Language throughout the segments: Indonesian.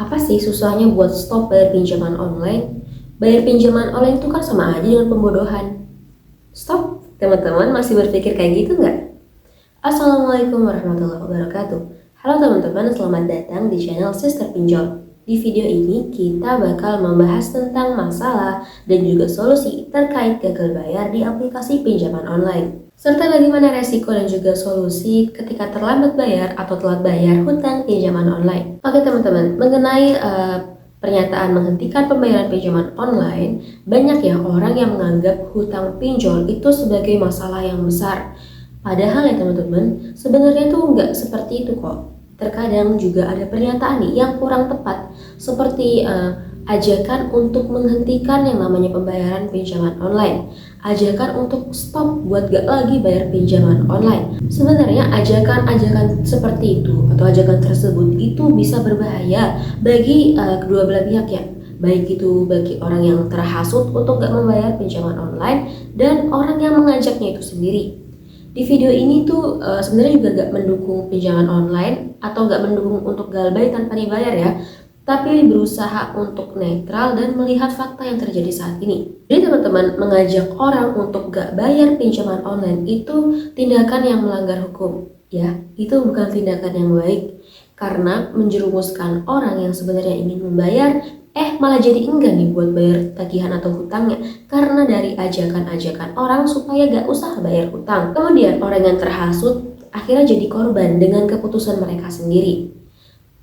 Apa sih susahnya buat stop bayar pinjaman online? Bayar pinjaman online itu kan sama aja dengan pembodohan. Stop, teman-teman masih berpikir kayak gitu nggak? Assalamualaikum warahmatullahi wabarakatuh. Halo teman-teman, selamat datang di channel Sister Pinjol. Di video ini kita bakal membahas tentang masalah dan juga solusi terkait gagal bayar di aplikasi pinjaman online. Serta bagaimana resiko dan juga solusi ketika terlambat bayar atau telat bayar hutang pinjaman online. Oke teman-teman, mengenai pernyataan menghentikan pembayaran pinjaman online, banyak ya orang yang menganggap hutang pinjol itu sebagai masalah yang besar. Padahal ya teman-teman, sebenarnya itu nggak seperti itu kok. Terkadang juga ada pernyataan nih yang kurang tepat, seperti ajakan untuk menghentikan yang namanya pembayaran pinjaman online, ajakan untuk stop buat gak lagi bayar pinjaman online. Sebenarnya ajakan-ajakan seperti itu atau ajakan tersebut itu bisa berbahaya bagi kedua belah pihak ya. Baik itu bagi orang yang terhasut untuk gak membayar pinjaman online dan orang yang mengajaknya itu sendiri. Di video ini tuh sebenarnya juga gak mendukung pinjaman online atau gak mendukung untuk galbay tanpa dibayar ya, tapi berusaha untuk netral dan melihat fakta yang terjadi saat ini. Jadi teman-teman, mengajak orang untuk gak bayar pinjaman online itu tindakan yang melanggar hukum ya, itu bukan tindakan yang baik karena menjerumuskan orang yang sebenarnya ingin membayar malah jadi enggan nih buat bayar tagihan atau hutangnya karena dari ajakan-ajakan orang supaya gak usah bayar hutang. Kemudian orang yang terhasut akhirnya jadi korban dengan keputusan mereka sendiri.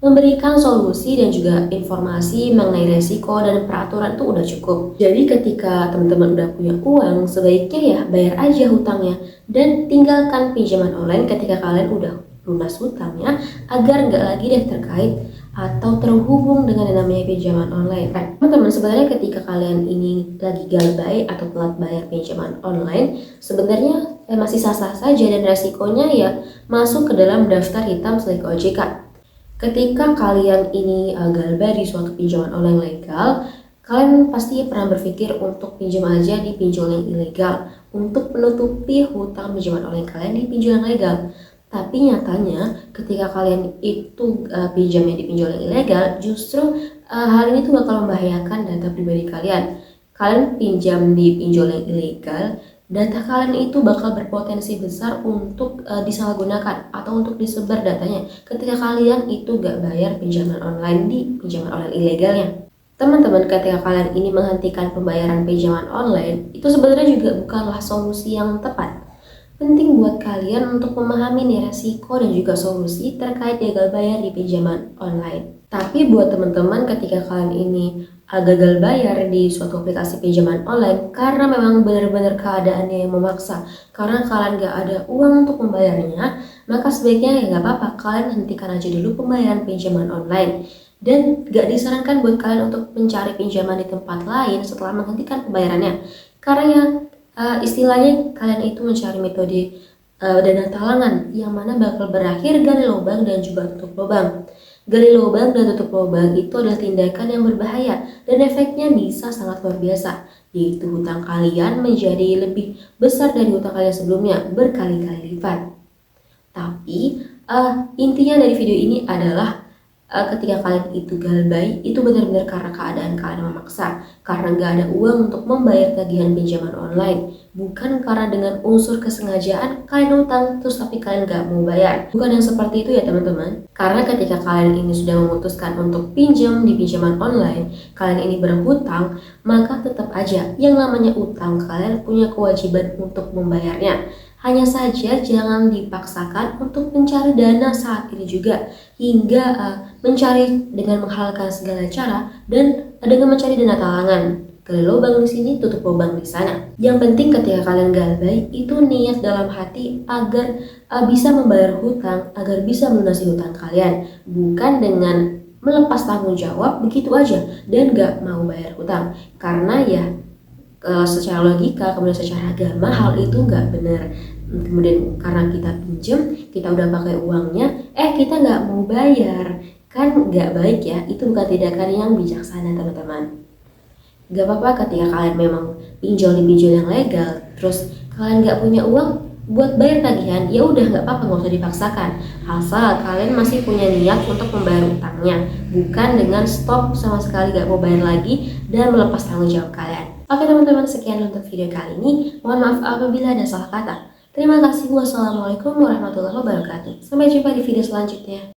Memberikan solusi dan juga informasi mengenai resiko dan peraturan itu udah cukup. Jadi ketika teman-teman udah punya uang, sebaiknya ya bayar aja hutangnya dan tinggalkan pinjaman online ketika kalian udah lunas hutangnya agar nggak lagi deh terkait atau terhubung dengan yang namanya pinjaman online. Teman-teman, sebenarnya ketika kalian ini lagi galbay atau telat bayar pinjaman online, sebenarnya masih sah-sah saja dan resikonya ya masuk ke dalam daftar hitam slik OJK. Ketika kalian ini galbay di suatu pinjaman online legal, kalian pasti pernah berpikir untuk pinjam aja di pinjol yang ilegal untuk menutupi hutang pinjaman online kalian di pinjol yang legal. Tapi nyatanya ketika kalian itu pinjamnya di pinjol yang ilegal, justru hal ini tuh bakal membahayakan data pribadi kalian. Kalian pinjam di pinjol yang ilegal, data kalian itu bakal berpotensi besar untuk disalahgunakan atau untuk disebar datanya ketika kalian itu gak bayar pinjaman online di pinjaman online ilegalnya. Teman-teman, ketika kalian ini menghentikan pembayaran pinjaman online, itu sebenarnya juga bukanlah solusi yang tepat. Penting buat kalian untuk memahami nih resiko dan juga solusi terkait gagal bayar di pinjaman online. Tapi buat teman-teman ketika kalian ini gagal bayar di suatu aplikasi pinjaman online karena memang benar-benar keadaannya yang memaksa, karena kalian gak ada uang untuk membayarnya, maka sebaiknya ya gak apa-apa, kalian hentikan aja dulu pembayaran pinjaman online. Dan gak disarankan buat kalian untuk mencari pinjaman di tempat lain setelah menghentikan pembayarannya. Karena ya istilahnya kalian itu mencari metode dana talangan yang mana bakal berakhir gali lubang dan juga tutup lubang. Gali lubang dan tutup lubang itu adalah tindakan yang berbahaya dan efeknya bisa sangat luar biasa, yaitu hutang kalian menjadi lebih besar dari hutang kalian sebelumnya berkali-kali lipat. Tapi intinya dari video ini adalah ketika kalian itu galbay, itu benar-benar karena keadaan kalian memaksa, karena gak ada uang untuk membayar tagihan pinjaman online, bukan karena dengan unsur kesengajaan kalian utang terus tapi kalian gak mau bayar. Bukan yang seperti itu ya teman-teman. Karena ketika kalian ini sudah memutuskan untuk pinjam di pinjaman online, kalian ini berhutang, maka tetap aja yang namanya utang kalian punya kewajiban untuk membayarnya. Hanya saja jangan dipaksakan untuk mencari dana saat ini juga, hingga mencari dengan menghalalkan segala cara dan dengan mencari dana talangan. Gali lubang di sini, tutup lubang di sana. Yang penting ketika kalian galbay itu niat dalam hati agar bisa membayar hutang, agar bisa melunasi hutang kalian, bukan dengan melepas tanggung jawab begitu aja dan gak mau bayar hutang. Karena ya secara logika, kemudian secara agama hal itu nggak benar. Kemudian karena kita pinjam, kita udah pakai uangnya, kita nggak mau bayar, kan nggak baik ya. Itu bukan tindakan yang bijaksana teman-teman. Gak apa-apa ketika kalian memang pinjol di pinjol yang legal, terus kalian nggak punya uang, Buat bayar tagihan, ya udah nggak apa-apa, nggak usah dipaksakan. Asal kalian masih punya niat untuk membayar utangnya, bukan dengan stop sama sekali nggak mau bayar lagi dan melepas tanggung jawab kalian. Oke teman-teman, sekian untuk video kali ini. Mohon maaf apabila ada salah kata. Terima kasih. Wassalamualaikum warahmatullahi wabarakatuh. Sampai jumpa di video selanjutnya.